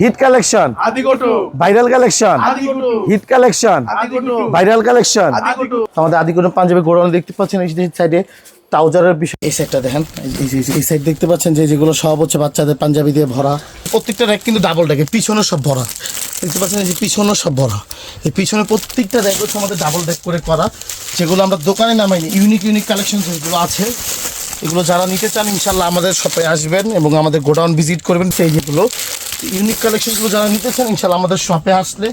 Hit collection, viral collection, hit collection, viral collection. আমাদের আদিকোটন panjabi godown দেখতে পাচ্ছেন, এই সাইডে ট্রাউজারের বিষয়। এই সাইডটা দেখেন, এই সাইড দেখতে পাচ্ছেন যে যেগুলো সব হচ্ছে বাচ্চাদের পাঞ্জাবি দিয়ে ভরা। প্রত্যেকটা র্যাক কিন্তু ডাবল ডেকে, পিছনে সব ভরা দেখতে পাচ্ছেন, এই যে পিছনে সব ভরা। এই পিছনে প্রত্যেকটা র্যাক হচ্ছে আমাদের ডাবল ডেক করে করা, যেগুলো আমরা দোকানে নামাইনি। ইউনিক কালেকশন যেগুলো আছে, এগুলো যারা নিতে চান ইনশাল্লাহ আমাদের শপে আসবেন এবং আমাদের গোডাউন ভিজিট করবেন। সেই যেগুলো ইউনিক কালেকশনগুলো যারা নিতে চান ইনশাল্লাহ আমাদের শপে আসলে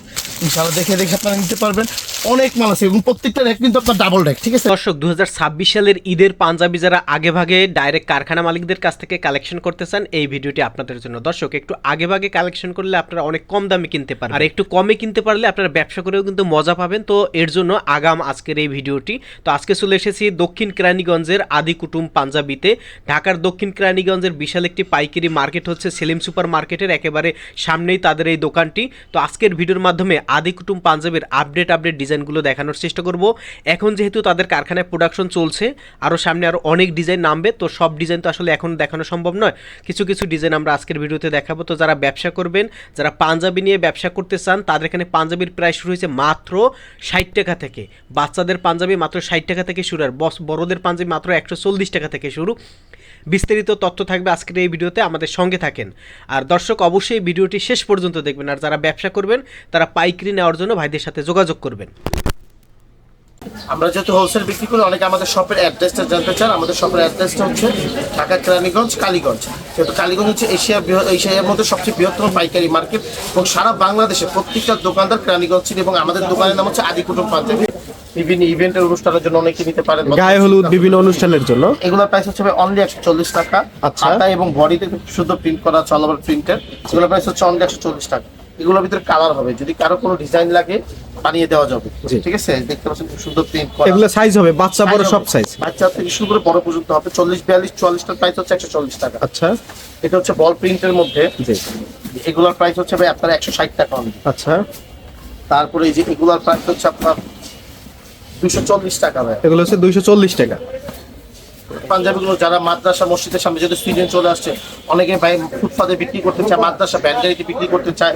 ইনশাল্লাহ দেখে আপনারা নিতে পারবেন। অনেক মাল আছে এবং প্রত্যেকটা র্যাক কিন্তু আপনার ডাবল র্যাক। ঠিক আছে দর্শক, 2026 সালের ঈদের পাঞ্জাবি যারা আগে ভাগে ডাইরেক্ট কারখানা মালিকদের কাছ থেকে কালেকশন করতে চান, এই ভিডিওটি আপনাদের জন্য। দর্শক, একটু আগে ভাগে কালেকশন করলে আপনারা অনেক কম দামে কিনতে পারবেন, আর একটু কমে কিনতে পারলে আপনারা ব্যবসা করেও কিন্তু মজা পাবেন। তো এর জন্য আগাম আজকের এই ভিডিওটি। তো আজকে চলে এসেছি দক্ষিণ কেরানীগঞ্জের আদি কুটুম পাঞ্জাবিতে। ঢাকার দক্ষিণ কেরানীগঞ্জের বিশাল একটি পাইকারি মার্কেট হচ্ছে সেলিম সুপার মার্কেটের একেবারে সামনেই তাদের এই দোকানটি। তো আজকের ভিডিওর মাধ্যমে আদি কুটুম পাঞ্জাবির আপডেট ডিজাইনগুলো দেখানোর চেষ্টা করব। এখন যেহেতু তাদের কারখানায় প্রোডাকশন চলছে, আরও সামনে আরও অনেক ডিজাইন নামবে, তো সব ডিজাইন তো আসলে এখন দেখানো সম্ভব নয়। কিছু ডিজাইন আমরা আজকের ভিডিওতে দেখাবো। তো যারা ব্যবসা করবেন, যারা পাঞ্জাবি নিয়ে ব্যবসা করতে চান, তাদের এখানে পাঞ্জাবির প্রাইস শুরু হয়েছে মাত্র 60 টাকা থেকে। বাচ্চাদের পাঞ্জাবি মাত্র 60 টাকা থেকে শুরু, আর বড়দের পাঞ্জাবি মাত্র 140 টাকা থেকে শুরু। বিস্তারিত তথ্য থাকবে আজকের এই ভিডিওতে, আমাদের সঙ্গে থাকেন। আর দর্শক, অবশ্যই ভিডিওটি শেষ পর্যন্ত দেখবেন। আর যারা ব্যবসা করবেন তারা পাইকারি নেওয়ার জন্য ভাইদের সাথে যোগাযোগ করবেন। আমরা যেহেতু হোলসেল বিক্রি করি, অনেকে আমাদের শপের অ্যাড্রেসটা জানতে চান। আমাদের শপের অ্যাড্রেসটা হচ্ছে ঢাকা কেরানীগঞ্জ কালীগঞ্জ। যেহেতু কালীগঞ্জ হচ্ছে এশিয়ার মধ্যে সবচেয়ে বৃহত্তম পাইকারি মার্কেট এবং সারা বাংলাদেশে প্রত্যেকটা দোকানদার কেরানীগঞ্জ ছিল। এবং আমাদের দোকানের নাম হচ্ছে আদি কুটুম পাঞ্জাবি। বিভিন্ন ইভেন্টের অনুষ্ঠানের জন্য অনেকে নিতে পারেন, গায়ে হলুদ বিভিন্ন অনুষ্ঠানের জন্য। এগুলোর প্রাইস হচ্ছে অনলি 140 টাকা। হাতা এবং বডিতে শুদ্ধ প্রিন্ট করা চলাবার প্রিন্টের, এগুলোর প্রাইস হচ্ছে অনলি 140 টাকা। এগুলোর ভিতরে কালার হবে, যদি কারো কোনো ডিজাইন লাগে বানিয়ে দেওয়া যাবে। ঠিক আছে, দেখতে পাচ্ছেন খুব সুন্দর প্রিন্ট করা। এগুলো সাইজ হবে বাচ্চা বড় সব সাইজ, বাচ্চা থেকে শুরু করে বড় পর্যন্ত হবে। 40, 42, 44 টার প্রাইস হচ্ছে 140 টাকা। আচ্ছা, এটা হচ্ছে বল প্রিন্টের মধ্যে। এগুলোর প্রাইস হচ্ছে ভাই আপনার 160 টাকা অনলি। আচ্ছা, তারপরে এই যে এগুলোর প্রাইস হচ্ছে আপনার 240 টাকা ভাই। এগুলো হচ্ছে 240 টাকা। পাঞ্জাবিগুলো যারা মাদ্রাসা মসজিদের সামনে যেহেতু সিজন চলে আসছে, অনেকে ভাই ফুটপাতে বিক্রি করতে চায়, মাদ্রাসা ব্যান্ডারিতে বিক্রি করতে চায়,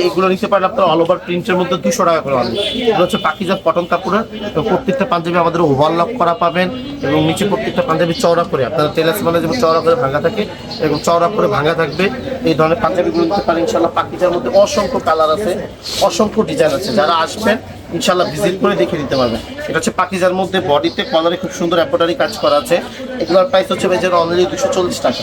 এইগুলো নিতে পারেন আপনারা অল ওভার প্রিন্টের মধ্যে 200 টাকা করে আনবে। এগুলো হচ্ছে পাকিজাত কটন কাপড়ের। প্রত্যেকটা পাঞ্জাবি আমাদের ওভারলক করা পাবেন এবং নিচে প্রত্যেকটা পাঞ্জাবি চওড়া করে, আপনারা টেলার্স মানে যেমন চওড়া করে ভাঙা থাকে এবং চওড়া করে ভাঙা থাকবে। এই ধরনের পাঞ্জাবিগুলো নিতে পারেন ইনশাল্লাহ। পাকিজার মধ্যে অসংখ্য কালার আছে, অসংখ্য ডিজাইন আছে। যারা আসবেন ইনশাল্লাহ ভিজিট করে দেখে নিতে পারবেন। এটা হচ্ছে পাকিজার মধ্যে, বডিতে কলারে খুব সুন্দর এমব্রয়ডারি কাজ করা আছে। এগুলোর প্রাইস হচ্ছে অনলি 240 টাকা।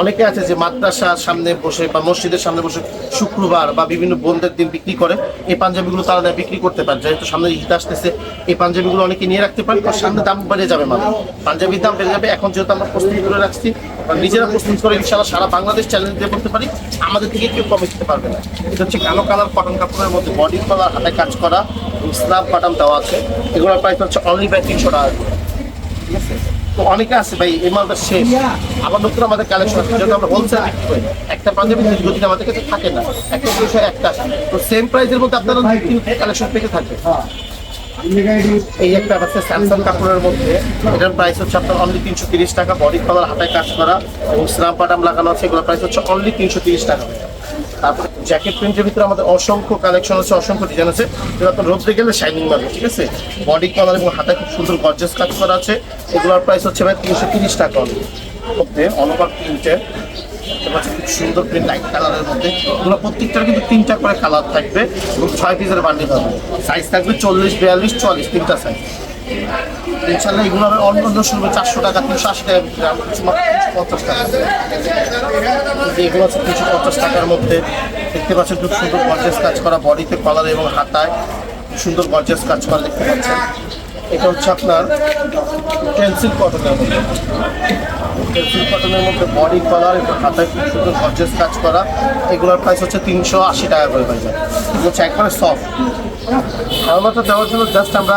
অনেকে আছে যে মাদ্রাসার সামনে বসে বা মসজিদের সামনে বসে শুক্রবার বা বিভিন্ন বন্ধের দিন বিক্রি করে, এই পাঞ্জাবিগুলো তারা বিক্রি করতে পারে। যেহেতু সামনে ঈদ আসতেছে, এই পাঞ্জাবিগুলো অনেকে নিয়ে রাখতে পারেন, তার সামনে দাম বেড়ে যাবে, মানে পাঞ্জাবির দাম বেড়ে যাবে। এখন যেহেতু আমরা প্রস্তুতি করে রাখছি, নিজেরা প্রস্তুতি করে ইনশাল্লাহ সারা বাংলাদেশ চ্যালেঞ্জ দিয়ে বলতে পারি আমাদের থেকে কেউ কমে দিতে পারবে না। এটা হচ্ছে কালো কালার কটন কাপড়ের মধ্যে বডি কলার হাতে কাজ করা, স্ল্যাব বাটাম দেওয়া আছে। এগুলোর প্রাইস হচ্ছে অনলি বাই 300 টাকা। ঠিক আছে, তো অনেকে আছে ভাই এই মালটা শেষ, আবার নতুন আমাদের কালেকশন আছে। যেহেতু আমরা হোলসেল বিক্রি করি, একটা পাঞ্জাবি যদি আমাদের কাছে থাকে না, একটা বিষয় একটা, তো সেম প্রাইসের মধ্যে আপনারা কালেকশন পেতে থাকে। এই একটা আছে স্যামসাং কাপড়ের মধ্যে, এটার প্রাইস হচ্ছে আপনার অনলি 330 টাকা। বডি কলার হাতায় কাজ করা এবং স্ল্যাব বাটাম লাগানো আছে, এগুলোর প্রাইস হচ্ছে অনলি 330 টাকা। তারপরে জ্যাকেট প্রিন্টের ভিতরে আমাদের অসংখ্য কালেকশন আছে, অসংখ্য ডিজাইন আছে, যেটা আপনার রোদে গেলে শাইনিং মারবে। ঠিক আছে, বডি কলার এবং হাতায় খুব সুন্দর গর্জিয়াস কাজ করা আছে। এগুলোর প্রাইস হচ্ছে ভাই 330 টাকা অনলি। অনবার প্রিন্টের খুব সুন্দর প্রিন্ট লাইট কালারের মধ্যে। এগুলো প্রত্যেকটার কিন্তু 3টা করে কালার থাকবে এবং 6 পিসের বান্ডিল হবে। সাইজ থাকবে 40, 42, 40, 3টা সাইজ। ইনশাল্লাহ এগুলো হবে অন্য শুরু 400 টাকা, 380 টাকা বিক্রি, 350 টাকা। এগুলো আছে 350 টাকার মধ্যে। দেখতে পাচ্ছেন খুব সুন্দর গর্জিয়াস কাজ করা, বডিতে কলার এবং হাতায় সুন্দর গর্জিয়াস কাজ করা দেখতে পাচ্ছেন। এটা হচ্ছে আপনার পেন্সিল কটনের মধ্যে, পেন্সিল কটনের মধ্যে বডি কলার এবং হাতায় খুব সুন্দর গর্জিয়াস কাজ করা। এগুলোর প্রাইস হচ্ছে 380 টাকা করে হয়ে যায়। এগুলো হচ্ছে একবারে সফট। আমারটা দেওয়ার জন্য জাস্ট আমরা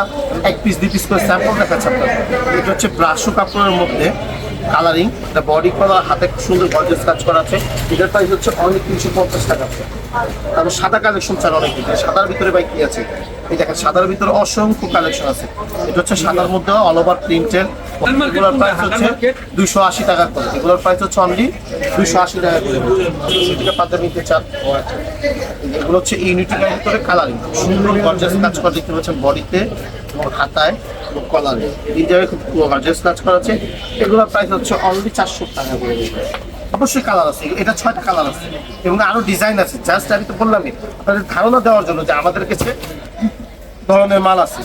1 পিস 2 পিস করে স্যাম্পল দেখাচ্ছি আপনাদের। এটা হচ্ছে ব্রাশো কাপড়ের মধ্যে কালারিং, এটা বডি কলার হাতে খুব সুন্দর গর্জিয়াস কাজ করা আছে। এটার প্রাইস হচ্ছে অনলি 350 টাকা। তারপর সাদা কালেকশন ছাড়া অনেক কিছু, সাদার ভিতরে ভাই কি আছে, এই দেখেন সাদার ভিতরে অসংখ্য কালেকশন আছে। এটা হচ্ছে সাদার মধ্যে অল ওভার প্রিন্টের, এগুলোর প্রাইস হচ্ছে 280 টাকা করে, এগুলোর প্রাইস হচ্ছে অনলি 280 টাকা করে। সিটিকা পাতা নিতে চান, এগুলো হচ্ছে ইউনিটিকার ভিতরে কালারিং, সুন্দর গর্জাস কাজ করা দেখতে পাচ্ছেন বডিতে এবং হাতায় এবং কলারে, এই জায়গায় খুব গর্জাস কাজ করা আছে। এগুলোর প্রাইস হচ্ছে অনলি 400 টাকা করে। অবশ্যই কালার আছে, এটা 6টা কালার আছে এবং আরো ডিজাইন আছে। জাস্ট আমি তো বললামই আপনাদের ধারণা দেওয়ার জন্য যে আমাদের কাছে ধরনের মাল আছে।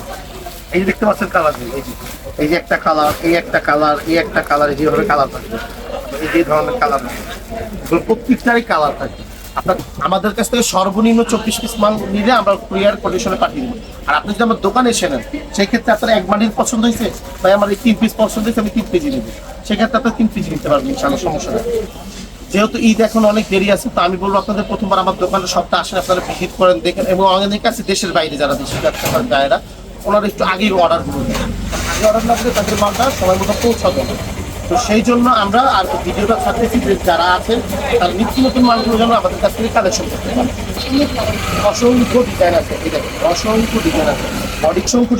এই যে দেখতে পাচ্ছেন কালার, এই যে একটা কালার, এই একটা কালার, এই একটা কালার, এই যেভাবে কালার থাকবে, এই যে ধরনের কালার প্রত্যেকটারই কালার থাকে। আপনার আমাদের কাছ থেকে সর্বনিম্ন 24 পিস মাল নিলে আমরা কুরিয়ার কন্ডিশনে পাঠিয়ে দেবো। আর আপনি যদি আমার দোকানে এসে নেন, সেই ক্ষেত্রে আপনার এক বান্ডিল পছন্দ হয়েছে, তাই আমার এই 3 পিস পছন্দ হয়েছে, আমি 3 কেজি নেবো, সেক্ষেত্রে আপনার 3 কেজি নিতে পারবেন ইনশাআল্লাহ, সমস্যা নেই। যেহেতু ঈদ এখন অনেক দেরি আছে, তো আমি বলবো আপনাদের প্রথমবার আমার দোকানে সপ্তাহে আসেন, আপনারা ভিজিট করেন, দেখেন। এবং অনেক আছে দেশের বাইরে যারা দেশের ব্যবসা করেন যারা, ওনারা একটু আগেই অর্ডার করুন, আগে অর্ডার না দিলে তাদের মালটা সময় মতো পৌঁছাবে না। তো সেই জন্য আমরা আর ভিডিওটা ছাড়তেছি যে যারা আছেন তার নিত্য নতুন মালগুলো যেন আমাদের কাছ থেকে কালেকশন করতে পারে। অসংখ্য ডিজাইন আছে, এই দেখেন অসংখ্য ডিজাইন আছে,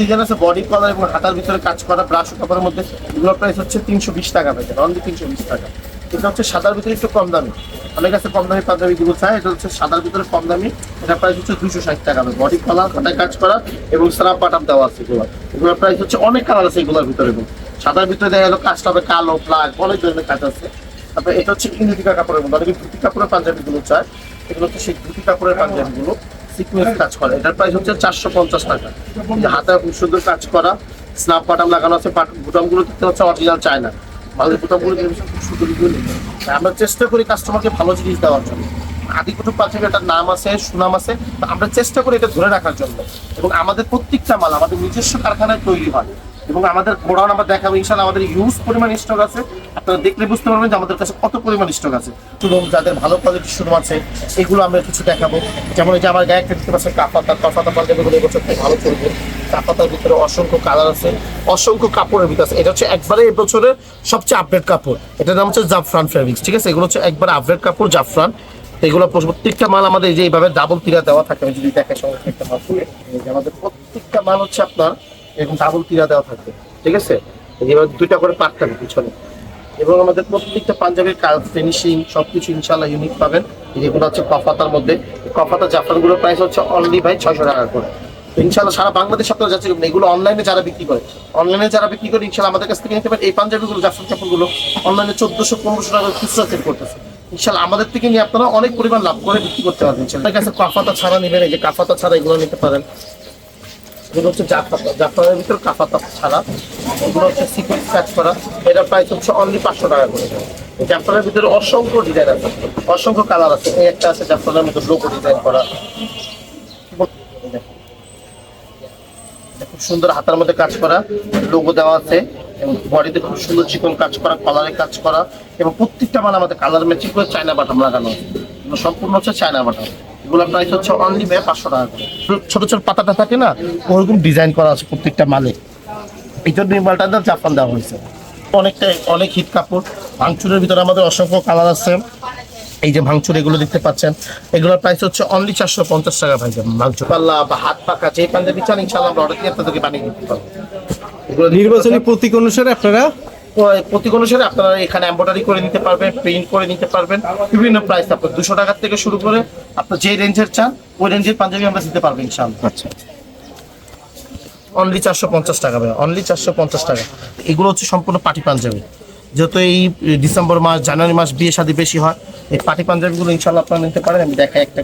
ডিজাইন আছে, বডি কলার এবং হাতার ভিতরে কাজ করা ব্রাশ কাপড়ের মধ্যে। এগুলোর প্রাইস হচ্ছে 320 টাকা পেয়েছে, অনলি 320 টাকা। এটা হচ্ছে সাদার ভিতরে একটু কম দামি, অনেক আছে কম দামি পাঞ্জাবি গুলো চায়, এটা হচ্ছে সাদার ভিতরে কম দামি, এটা প্রাইস হচ্ছে 260 টাকা। বডি কলার হাতায় কাজ করা এবং স্লাব বাটাম দেওয়া আছে। এগুলোর প্রাইস হচ্ছে অনেক কালার আছে এগুলোর ভিতরে, এবং সাদার ভিতরে দেখা গেলো কাজটা হবে কালো, ব্ল্যাক, অনেক ধরনের কাজ আছে। তারপরে এটা হচ্ছে ইউনিটিকা কাপড়ের মধ্যে, অনেকে ধুতি কাপড়ের পাঞ্জাবি গুলো চায়, এগুলো হচ্ছে সেই ধুতি কাপড়ের পাঞ্জাবি গুলো সিকোয়েন্স কাজ করা। এটার প্রাইস হচ্ছে 450 টাকা। হাতায় খুব সুন্দর কাজ করা, স্নাপ বাটাম লাগানো আছে, বুটাম গুলো দেখতে হচ্ছে অরিজিনাল চায়না মালের বুটামগুলো খুব সুন্দর। আমরা চেষ্টা করি কাস্টমারকে ভালো জিনিস দেওয়ার জন্য। আদি কুটুব পাঞ্জাবি একটা নাম আছে, সুনাম আছে, তো আমরা চেষ্টা করি এটা ধরে রাখার জন্য। এবং আমাদের প্রত্যেকটা মাল আমাদের নিজস্ব কারখানায় তৈরি হয়, এবং আমাদের গোডাউন আমরা দেখাবো ইনশাআল্লাহ। আমাদের ইউজ পরিমাণ স্টক আছে, আপনারা দেখলে বুঝতে পারবেন যে আমাদের কাছে কত পরিমাণ স্টক আছে। শুরু যাদের ভালো কোয়ালিটির শুরু আছে, এগুলো আমরা কিছু দেখাবো। যেমন এই যে আমার গায়ে একটা দেখতে পাচ্ছেন কাফাতা পাঞ্জাবিগুলো এবছর থেকে ভালো চলবে। কাফাতার ভিতরে অসংখ্য কালার আছে, অসংখ্য কাপড়ের ভিতরে আছে। এটা হচ্ছে একবারে এবছরের সবচেয়ে আপডেট কাপড়, এটার নাম হচ্ছে জাফরান ফেব্রিক্স, ঠিক আছে। এগুলো হচ্ছে একবারে আপডেট কাপড় জাফরান। এগুলো প্রত্যেকটা মাল আমাদের যে এইভাবে ডাবল তিরা দেওয়া থাকে, আমি যদি দেখে সঙ্গে একটা মাল, আমাদের প্রত্যেকটা মাল হচ্ছে আপনার এরকম ডাবল তিরা দেওয়া থাকবে, ঠিক আছে। এবার 2টা করে পার্ট থাকবে পিছনে, এবং আমাদের প্রত্যেকটা পাঞ্জাবির কাজ ফিনিশিং সবকিছু ইনশাআল্লাহ ইউনিক পাবেন। যেগুলো হচ্ছে কফাতার মধ্যে, কফাতা জাফরানগুলোর প্রাইস হচ্ছে অনলি ভাই 600 টাকা করে। তো ইনশাআল্লাহ সারা বাংলাদেশ আপনারা যাচ্ছে, এগুলো অনলাইনে যারা বিক্রি করে, ইনশাআল্লাহ আমাদের কাছ থেকে নিতে পারেন। এই পাঞ্জাবিগুলো জাফরান কাপড়গুলো অনলাইনে 1400-1500 টাকা খুচরা সেল করতেছে। ইনশাআল্লাহ আমাদের থেকে নিয়ে আপনারা অনেক পরিমাণ লাভ করে বিক্রি করতে পারবেন। ইনশাআল্লাহ কাছে কাফাতা ছাড়া নেবেন, এই যে কাফাতা ছাড়া এগুলো নিতে পারেন। এগুলো হচ্ছে জাফরানের ভিতরে কাফাতা ছাড়া, এগুলো হচ্ছে সিকোয়েন্স কাজ করা। এটার প্রাইস হচ্ছে অনলি 500 টাকা করে। জাফরানের ভিতরে অসংখ্য ডিজাইন আছে, অসংখ্য কালার আছে। এই একটা আছে জাফরানের মধ্যে লোগো ডিজাইন করা, খুব সুন্দর হাতার মধ্যে কাজ করা, লোগো দেওয়া আছে, এবং বডিতে খুব সুন্দর চিকন কাজ করা, কলারে কাজ করা, এবং প্রত্যেকটা মাল আমাদের কালার ম্যাচিং করে চায়না বাটাম লাগানো, সম্পূর্ণ হচ্ছে চায়না বাটাম। এগুলোর প্রাইস হচ্ছে অনলি 500 টাকা করে। ছোট ছোট পাতাটা থাকে না, ওরকম ডিজাইন করা আছে প্রত্যেকটা মালে। এই জন্য এই মালটার দাম জাফরান দেওয়া হয়েছে। অনেক হিট কাপড়। ভাঙচুরের ভিতরে আমাদের অসংখ্য কালার আছে। এই যে ভাঙচুর এগুলো দেখতে পাচ্ছেন, এগুলোর প্রাইস হচ্ছে অনলি 450 টাকা ভাই। ভাঙচুর পাল্লা বা হাত পাকা যে পাঞ্জাবি চান ইনশাআল্লাহ আমরা অর্ডার দিয়ে আপনাদেরকে বানিয়ে দিতে পারবো। এগুলো নির্বাচনী প্রতীক অনুসারে আপনারা আপনারা এখানে এমব্রয়ডারি করে নিতে পারবেন, প্রিন্ট করে নিতে পারবেন। বিভিন্ন প্রাইস আপনার 200 টাকা থেকে শুরু করে আপনার যে রেঞ্জের চান ওই রেঞ্জের পাঞ্জাবি আমরা দিতে পারবো ইনশাআল্লাহ। আচ্ছা, অনলি 450 টাকা ভাই, অনলি 450 টাকা। এগুলো হচ্ছে সম্পূর্ণ পার্টি পাঞ্জাবি। যেহেতু এই ডিসেম্বর মাস, জানুয়ারি মাস বিয়ে শাদী বেশি হয়, এই পার্টি পাঞ্জাবিগুলো ইনশাআল্লাহ আপনারা নিতে পারেন। আমি দেখাই একটা,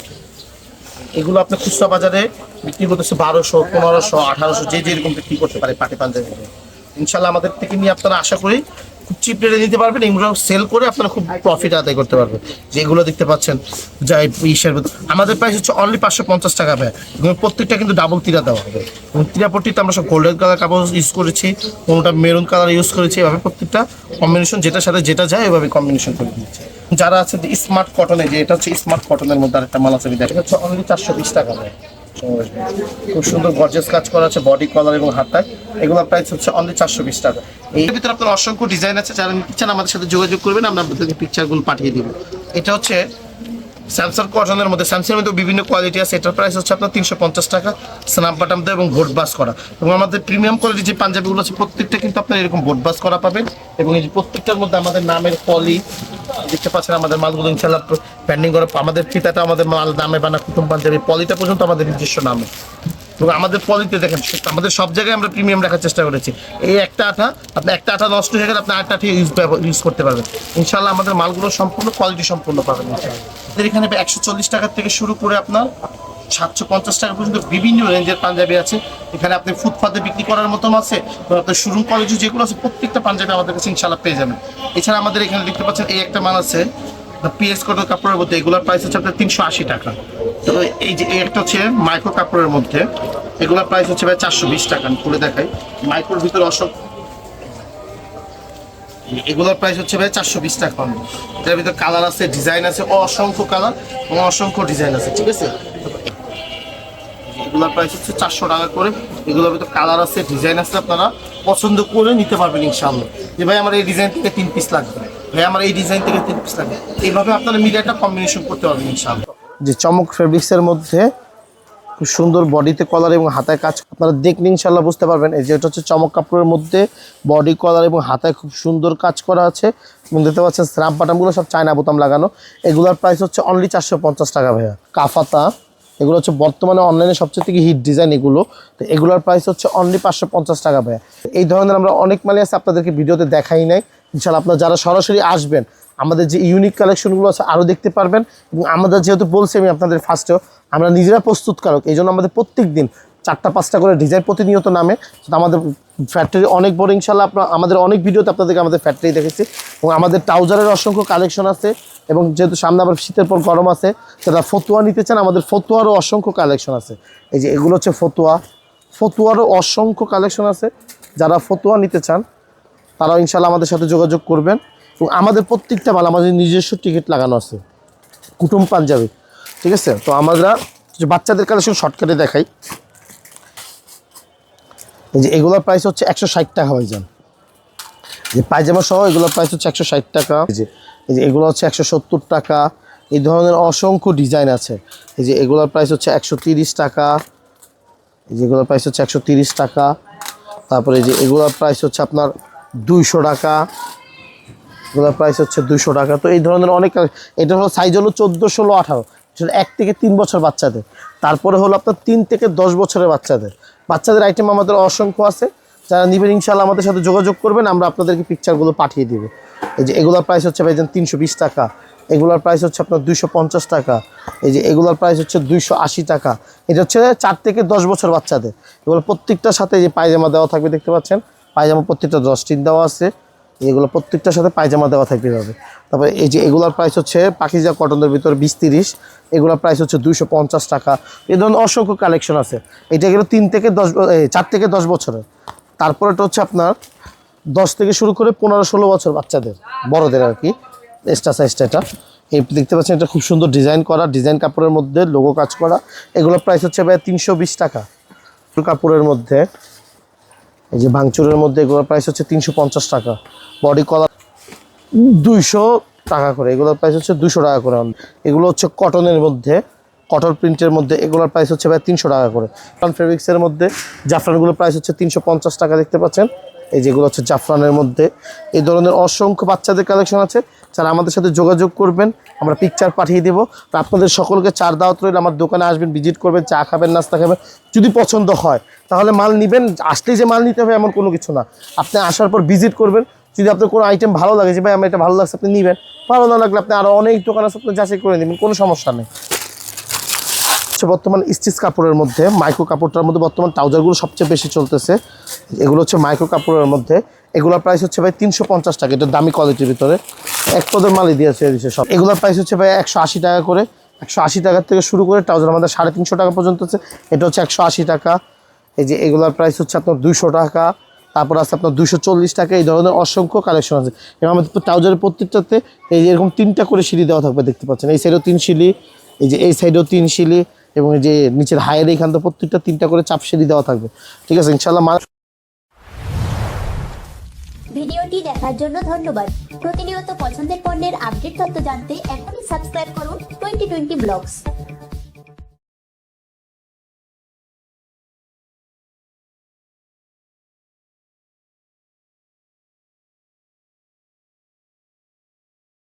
এগুলো আপনার খুচরা বাজারে বিক্রি করতেছে 1200, 1500, 1800, যে যেরকম বিক্রি করতে পারে পার্টি পাঞ্জাবিগুলো। ইনশাআল্লাহ আমাদের থেকে নিয়ে আপনারা আশা করি খুব চিপ রেটে নিতে পারবেন। এগুলো সেল করে আপনারা খুব প্রফিট আদায় করতে পারবেন। যেগুলো দেখতে পাচ্ছেন যাই ইসের আমাদের প্রাইস হচ্ছে অনলি 550 টাকা ভাই। এবং প্রত্যেকটা কিন্তু ডাবল তিরা দেওয়া হবে, এবং তিরাপট্টিতে আমরা সব গোল্ডেন কালার কাপড় ইউজ করেছি, কোনোটা মেরুন কালার ইউজ করেছি। এভাবে প্রত্যেকটা কম্বিনেশন যেটার সাথে যেটা যায় এভাবে কম্বিনেশন করে দিচ্ছি। যারা আছে স্মার্ট কটনে, যে এটা হচ্ছে স্মার্ট কটনের মধ্যে আরেকটা মাল আছে, এটা হচ্ছে অনলি 420 টাকা ভাই। খুব সুন্দর গর্জিয়াস কাজ করা আছে বডি কলার এবং হাতায়। এগুলোর প্রাইস হচ্ছে অনলি 420 টাকা। এর ভিতরে আপনার অসংখ্য ডিজাইন আছে, যারা নিতে চান আমাদের সাথে যোগাযোগ করবেন, আমরা আপনাদেরকে পিকচারগুলো পাঠিয়ে দিব। এটা হচ্ছে স্যামসাং কটনের মধ্যে স্যামসাংয়ের মধ্যে বিভিন্ন কোয়ালিটি আছে। এটার প্রাইস হচ্ছে আপনার 350 টাকা, স্ন্যাপ বাটাম দেওয়া এবং ভোট বাস করা। এবং আমাদের প্রিমিয়াম কোয়ালিটি যে পাঞ্জাবিগুলো আছে প্রত্যেকটা কিন্তু আপনার এরকম ভোট বাস করা পাবেন। এবং এই যে প্রত্যেকটার মধ্যে আমাদের নামের পলি দেখতে পাচ্ছেন, আমাদের মালগুলো ইনশাল্লাহ প্যান্ডিং করা, আমাদের ফিতাটা আমাদের মাল নামে বানা কুতুম পাঞ্জাবি, পলিটা পর্যন্ত আমাদের নিজস্ব নামে। এবং আমাদের পলিতে দেখেন আমাদের সব জায়গায় আমরা প্রিমিয়াম রাখার চেষ্টা করেছি। এই একটা আঠা, আপনার একটা আঠা নষ্ট হয়ে গেলে আপনি আরেকটা আঠা ইউজ করতে পারবেন ইনশাল্লাহ। আমাদের মালগুলো সম্পূর্ণ কোয়ালিটি সম্পূর্ণ পাবেন ইনশাল্লাহ। আমাদের এখানে 140 টাকা থেকে শুরু করে আপনার 750 টাকা পর্যন্ত বিভিন্ন রেঞ্জের পাঞ্জাবি আছে। এখানে আপনি ফুটপাতে বিক্রি করার মতন আছে, আপনার শোরুম কোয়ালিটি যেগুলো আছে প্রত্যেকটা পাঞ্জাবি আমাদের কাছে ইনশাল্লাহ পেয়ে যাবেন। এছাড়া আমাদের এখানে দেখতে পাচ্ছেন এই একটা মাল আছে পিএস কটন কাপড়ের মধ্যে, এগুলোর প্রাইস হচ্ছে আপনার 380 টাকা। তো এই যে একটা হচ্ছে মাইক্রো কাপড়ের মধ্যে, এগুলোর প্রাইস হচ্ছে ভাই 420 টাকা। আমি খুলে দেখাই, মাইক্রোর ভিতরে এগুলোর প্রাইস হচ্ছে ভাই 420 টাকা। এটার ভিতরে কালার আছে, ডিজাইন আছে, অসংখ্য কালার এবং অসংখ্য ডিজাইন আছে, ঠিক আছে। এগুলোর প্রাইস হচ্ছে 400 টাকা করে। এগুলোর ভিতরে কালার আছে, ডিজাইন আছে, আপনারা পছন্দ করে নিতে পারবেন ইনশাআল্লাহ। যে ভাই আমার এই ডিজাইন থেকে 3 পিস লাগবে, ভাই আমার এই ডিজাইন থেকে 3 পিস লাগবে, এইভাবে আপনারা মিডিয়াটা কম্বিনেশন করতে পারবেন ইনশাআল্লাহ। যে চমক ফেব্রিক্সের মধ্যে খুব সুন্দর বডিতে কলার এবং হাতায় কাজ, আপনারা দেখলে ইনশাআল্লাহ বুঝতে পারবেন। এই যে এটা হচ্ছে চমক কাপড়ের মধ্যে বডি কলার এবং হাতায় খুব সুন্দর কাজ করা আছে। এবং দেখতে পাচ্ছেন স্ন্যাপ বাটনগুলো সব চায়না বোতাম লাগানো। এগুলোর প্রাইস হচ্ছে অনলি 450 টাকা ভাইয়া। কাফাতা, এগুলো হচ্ছে বর্তমানে অনলাইনে সবচেয়ে থেকে হিট ডিজাইন এগুলো। তো এগুলোর প্রাইস হচ্ছে অনলি 550 টাকা ভাইয়া। এই ধরনের আমরা অনেক মালই আছে, আপনাদেরকে ভিডিওতে দেখাই নাই। ইনশাআল্লাহ আপনারা যারা সরাসরি আসবেন আমাদের যে ইউনিক কালেকশনগুলো আছে আরও দেখতে পারবেন। এবং আমাদের যেহেতু বলছি আমি আপনাদের ফার্স্টেও, আমরা নিজেরা প্রস্তুতকারক, এই জন্য আমাদের প্রত্যেক দিন 4টা-5টা করে ডিজাইন প্রতিনিয়ত নামে। আমাদের ফ্যাক্টরি অনেক বড় ইনশাআল্লাহ। আমাদের অনেক ভিডিওতে আপনাদেরকে আমাদের ফ্যাক্টরি দেখেছি। এবং আমাদের ট্রাউজারের অসংখ্য কালেকশন আছে। এবং যেহেতু সামনে আবার শীতের পর গরম আছে, যারা ফতুয়া নিতে চান আমাদের ফতুয়ারও অসংখ্য কালেকশন আছে। এই যে এগুলো হচ্ছে ফতুয়ারও অসংখ্য কালেকশন আছে। যারা ফতুয়া নিতে চান তারাও ইনশাআল্লাহ আমাদের সাথে যোগাযোগ করবেন। এবং আমাদের প্রত্যেকটা মাল আমাদের নিজস্ব টিকিট লাগানো আছে, কুটুম পাঞ্জাবি, ঠিক আছে। তো আমরা যে বাচ্চাদের কালেকশন শর্টকাটে দেখাই। এই যে এগুলোর প্রাইস হচ্ছে 160 টাকা ভাইজান। যে পায়জামা সহ এগুলোর প্রাইস হচ্ছে 160 টাকা। এই যে এগুলো হচ্ছে 170 টাকা। এই ধরনের অসংখ্য ডিজাইন আছে। এই যে এগুলোর প্রাইস হচ্ছে 130 টাকা। এই যে এগুলোর প্রাইস হচ্ছে 130 টাকা। তারপরে এই যে এগুলোর প্রাইস হচ্ছে আপনার 200 টাকা। এগুলোর প্রাইস হচ্ছে 200 টাকা। তো এই ধরনের অনেক, এটা হলো সাইজ হলো 14, 16, 18, 1 থেকে 3 বছর বাচ্চাদের। তারপরে হলো আপনার 3 থেকে 10 বছরের বাচ্চাদের আইটেম আমাদের অসংখ্য আছে। যারা নেবেন ইনশাআল্লাহ আমাদের সাথে যোগাযোগ করবেন, আমরা আপনাদেরকে পিকচারগুলো পাঠিয়ে দেবো। এই যে এগুলোর প্রাইস হচ্ছে ভাইজান 320 টাকা। এগুলোর প্রাইস হচ্ছে আপনার 250 টাকা। এই যে এগুলোর প্রাইস হচ্ছে 280 টাকা। এটা হচ্ছে 4 থেকে 10 বছর বাচ্চাদের। এগুলো প্রত্যেকটার সাথে যে পায়জামা দেওয়া থাকবে, দেখতে পাচ্ছেন পায়জামা প্রত্যেকটা 10 টিন দেওয়া আছে। এগুলো প্রত্যেকটার সাথে পায়জামা দেওয়া থাকবে এভাবে। তারপরে এই যে এগুলোর প্রাইস হচ্ছে পাকিজা কটনের ভিতর 20-30, এগুলোর প্রাইস হচ্ছে 250 টাকা। এই ধরনের অসংখ্য কালেকশন আছে। এটা গেলো 4 থেকে 10 বছরের। তারপরেটা হচ্ছে আপনার 10 থেকে শুরু করে 15-16 বছর বাচ্চাদের, বড়দের আর কি, এক্সট্রা সাইজটা। এটা এই দেখতে পাচ্ছেন, এটা খুব সুন্দর ডিজাইন করা, ডিজাইন কাপড়ের মধ্যে লোগো কাজ করা। এগুলোর প্রাইস হচ্ছে ভাই 320 টাকা। কাপড়ের মধ্যে এই যে ভাঙচুরের মধ্যে এগুলোর প্রাইস হচ্ছে 350 টাকা। বডি কলার 200 টাকা করে। এগুলোর প্রাইস হচ্ছে 200 টাকা করে। এগুলো হচ্ছে কটনের মধ্যে, কটন প্রিন্টের মধ্যে, এগুলোর প্রাইস হচ্ছে ভাই 300 টাকা করে। ফেব্রিক্সের মধ্যে জাফরানগুলোর প্রাইস হচ্ছে 350 টাকা, দেখতে পাচ্ছেন। এই যেগুলো হচ্ছে জাফরানের মধ্যে। এই ধরনের অসংখ্য বাচ্চাদের কালেকশন আছে। যারা আমাদের সাথে যোগাযোগ করবেন আমরা পিকচার পাঠিয়ে দেবো। তো আপনাদের সকলকে 4 দাওয়াত রইল, আমার দোকানে আসবেন, ভিজিট করবেন, চা খাবেন, নাস্তা খাবেন। যদি পছন্দ হয় তাহলে মাল নেবেন, আসলেই যে মাল নিতে হবে এমন কোনো কিছু না। আপনি আসার পর ভিজিট করবেন, যদি আপনার কোনো আইটেম ভালো লাগে, যে ভাই আমার এটা ভালো লাগছে, আপনি নেবেন। ভালো না লাগলে আপনি আরও অনেক দোকান আছে, আপনি যাচাই করে নেবেন, কোনো সমস্যা নেই। বর্তমান স্টিচ কাপড়ের মধ্যে, মাইক্রো কাপড়টার মধ্যে বর্তমান ট্রাউজারগুলো সবচেয়ে বেশি চলতেছে। এগুলো হচ্ছে মাইক্রো কাপড়ের মধ্যে। এগুলোর প্রাইস হচ্ছে ভাই 350 টাকা। এটা দামি কোয়ালিটির ভিতরে এক পদের মালই দিয়েছে সব। এগুলোর প্রাইস হচ্ছে ভাই 180 টাকা করে। 180 টাকার থেকে শুরু করে ট্রাউজার আমাদের 350 টাকা পর্যন্ত আছে। এটা হচ্ছে 180 টাকা। এই যে এগুলোর প্রাইস হচ্ছে আপনার 200 টাকা। তারপর আছে আপনার 240 টাকা। এই ধরনের অসংখ্য কালেকশন আছে। এবং আমাদের ট্রাউজারের প্রত্যেকটাতে এই যে এরকম 3টা করে সিঁড়ি দেওয়া থাকবে, দেখতে পাচ্ছেন। এই সাইডেও 3 সিঁড়ি, এই যে এই সাইডেও 3 সিঁড়ি, এবং এই যে নিচের হায়ের এইখান থেকে প্রত্যেকটা 3টা করে চাপ সিঁড়ি দেওয়া থাকবে, ঠিক আছে ইনশাআল্লাহ। ভিডিওটি দেখার জন্য ধন্যবাদ। প্রতিনিয়ত পছন্দের পণ্যের আপডেট তথ্য জানতে এখনই সাবস্ক্রাইব করুন 2020 ব্লগস।